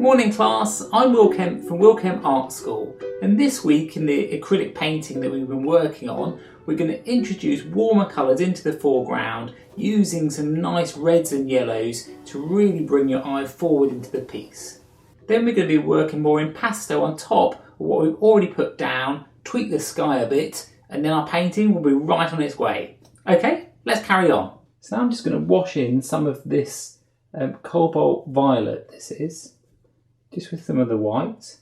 Morning class, I'm Will Kemp from Will Kemp Art School, and this week in the acrylic painting that we've been working on, we're going to introduce warmer colours into the foreground using some nice reds and yellows to really bring your eye forward into the piece. Then we're going to be working more in pastel on top of what we've already put down, tweak the sky a bit, and then our painting will be right on its way. Okay, let's carry on. So now I'm just going to wash in some of this cobalt violet, this is, just with some of the white.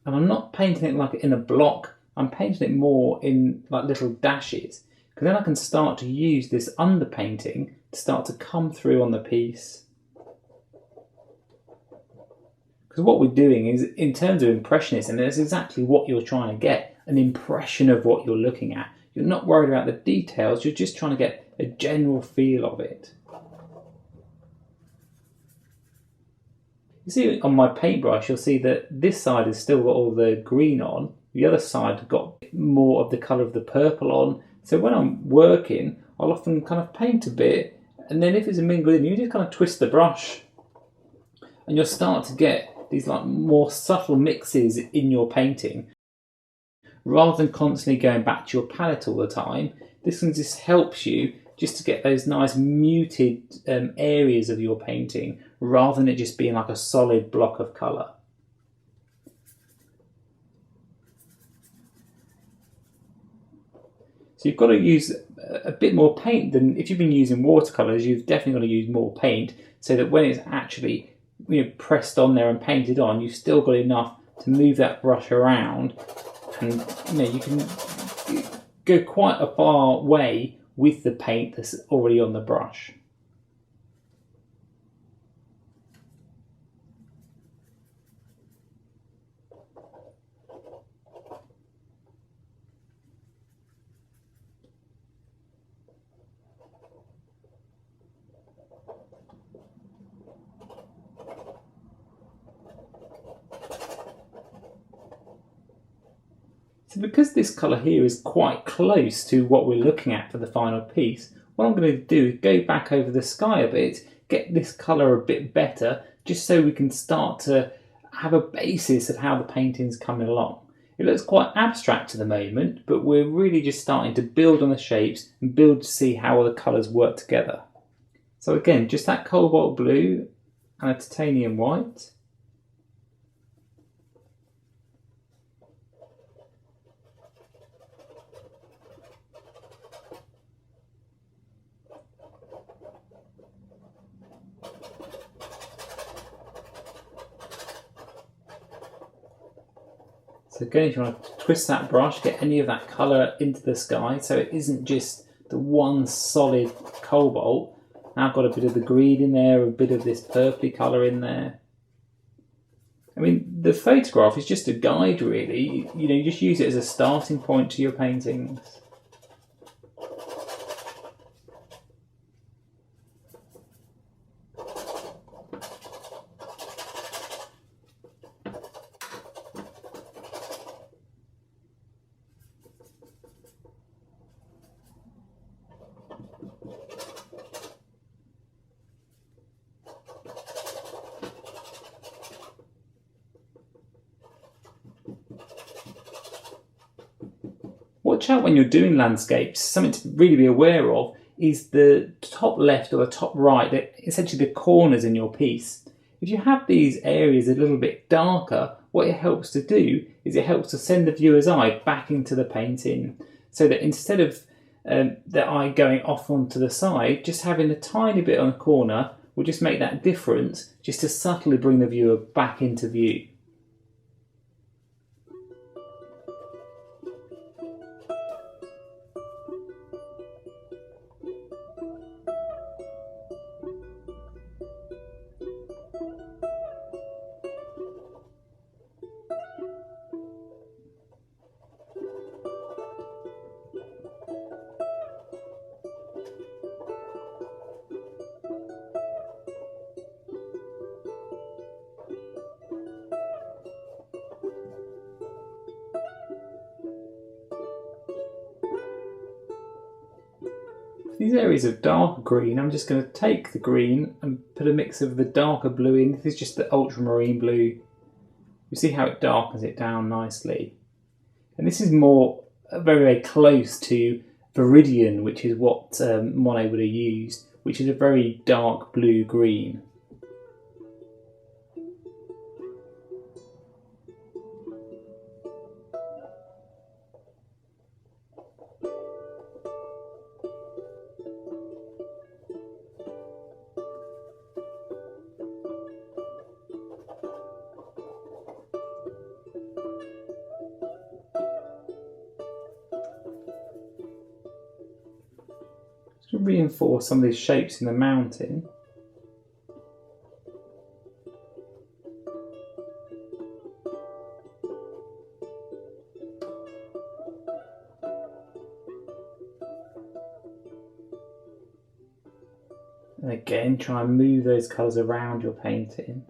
And I'm not painting it like in a block, I'm painting it more in like little dashes, because then I can start to use this underpainting to start to come through on the piece. Because what we're doing is, in terms of Impressionist, and that's exactly what you're trying to get, an impression of what you're looking at. You're not worried about the details, you're just trying to get a general feel of it. You see on my paintbrush, you'll see that this side has still got all the green on, the other side has got more of the colour of the purple on. So when I'm working, I'll often kind of paint a bit, and then if it's a mingled in, you just kind of twist the brush, and you'll start to get these like more subtle mixes in your painting. Rather than constantly going back to your palette all the time, this one just helps you just to get those nice muted areas of your painting, rather than it just being like a solid block of colour. So you've got to use a bit more paint than if you've been using watercolours. You've definitely got to use more paint so that when it's actually pressed on there and painted on, you've still got enough to move that brush around, and you can go quite a far way with the paint that's already on the brush. So because this colour here is quite close to what we're looking at for the final piece, what I'm going to do is go back over the sky a bit, get this colour a bit better, just so we can start to have a basis of how the painting's coming along. It looks quite abstract at the moment, but we're really just starting to build on the shapes and build to see how all the colours work together. So again, just that cobalt blue and a titanium white. So again, if you want to twist that brush, get any of that colour into the sky, so it isn't just the one solid cobalt. Now I've got a bit of the green in there, a bit of this purpley colour in there. I mean, the photograph is just a guide really, you just use it as a starting point to your paintings. Watch out when you're doing landscapes. Something to really be aware of is the top left or the top right, essentially the corners in your piece. If you have these areas a little bit darker, what it helps to do is it helps to send the viewer's eye back into the painting, so that instead of the eye going off onto the side, just having a tiny bit on the corner will just make that difference, just to subtly bring the viewer back into view. these areas of darker green, I'm just going to take the green and put a mix of the darker blue in. This is just the ultramarine blue. You see how it darkens it down nicely. And this is more very, very close to Viridian, which is what Monet would have used, which is a very dark blue-green. To reinforce some of these shapes in the mountain. And again, try and move those colours around your painting.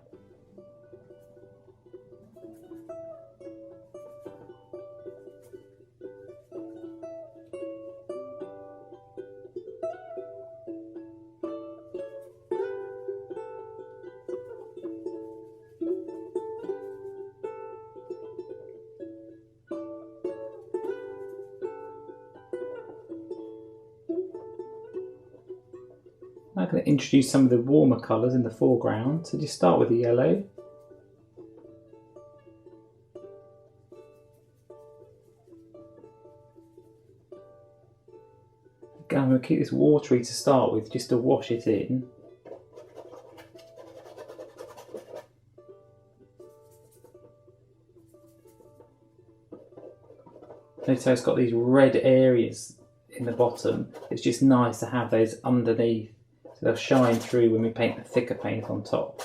I'm going to introduce some of the warmer colours in the foreground. So just start with the yellow. Again, I'm going to keep this watery to start with, just to wash it in. Notice how it's got these red areas in the bottom. It's just nice to have those underneath. So they'll shine through when we paint the thicker paint on top.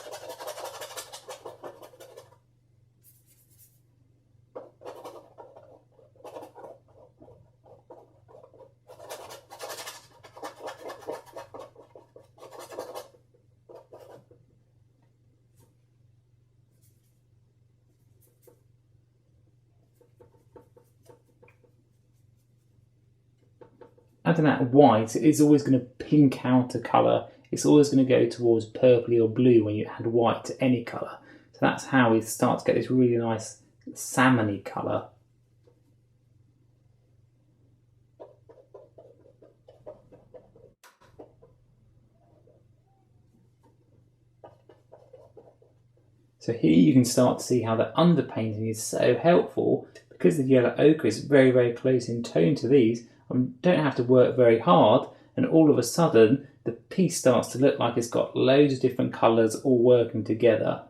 Adding that white is always going to pink out a colour. It's always going to go towards purpley or blue when you add white to any colour. So that's how we start to get this really nice salmony colour. So here you can start to see how the underpainting is so helpful because the yellow ochre is very, very close in tone to these. I don't have to work very hard, and all of a sudden the piece starts to look like it's got loads of different colours all working together.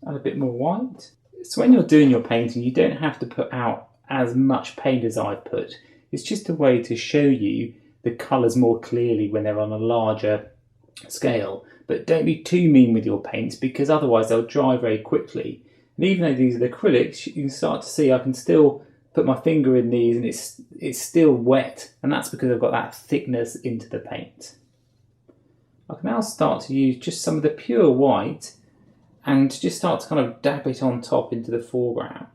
Add a bit more white. So when you're doing your painting, you don't have to put out as much paint as I've put. It's just a way to show you the colours more clearly when they're on a larger scale. But don't be too mean with your paints because otherwise they'll dry very quickly. And even though these are the acrylics, you can start to see I can still put my finger in these and it's still wet, and that's because I've got that thickness into the paint. I can now start to use just some of the pure white and just start to kind of dab it on top into the foreground.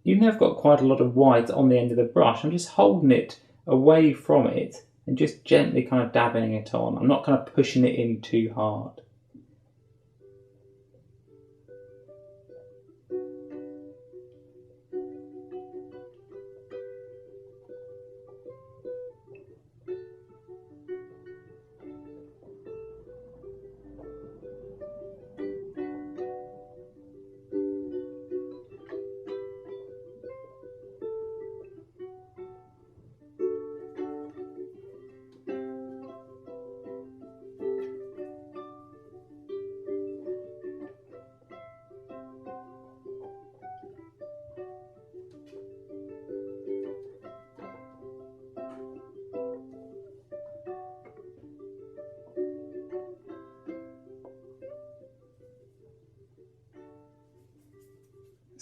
Even though I've got quite a lot of white on the end of the brush, I'm just holding it away from it and just gently kind of dabbing it on. I'm not kind of pushing it in too hard.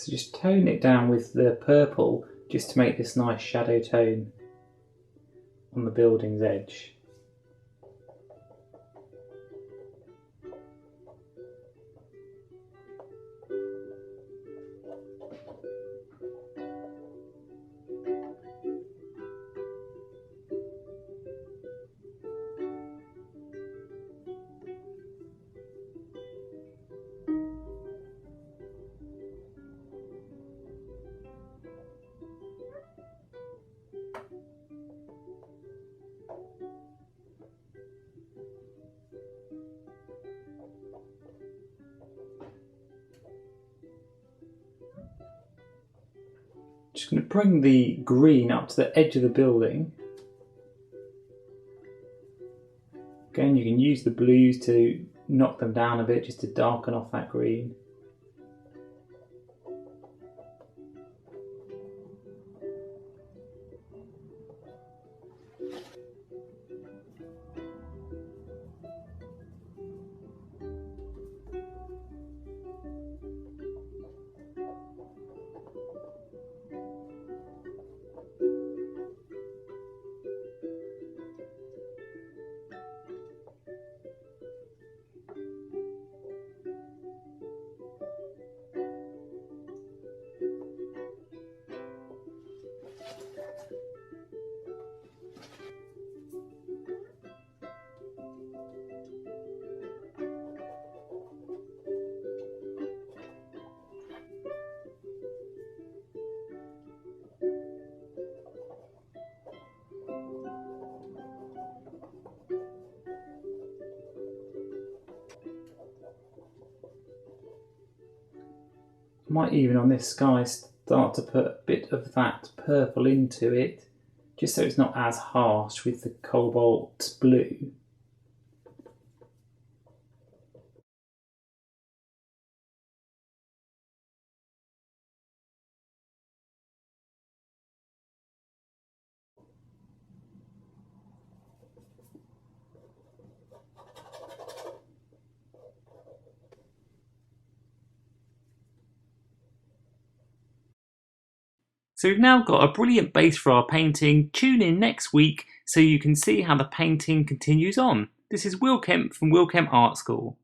So just tone it down with the purple just to make this nice shadow tone on the building's edge. Just going to bring the green up to the edge of the building. Again, you can use the blues to knock them down a bit just to darken off that green. I might even on this sky start to put a bit of that purple into it, just so it's not as harsh with the cobalt blue. So we've now got a brilliant base for our painting. Tune in next week so you can see how the painting continues on. This is Will Kemp from Will Kemp Art School.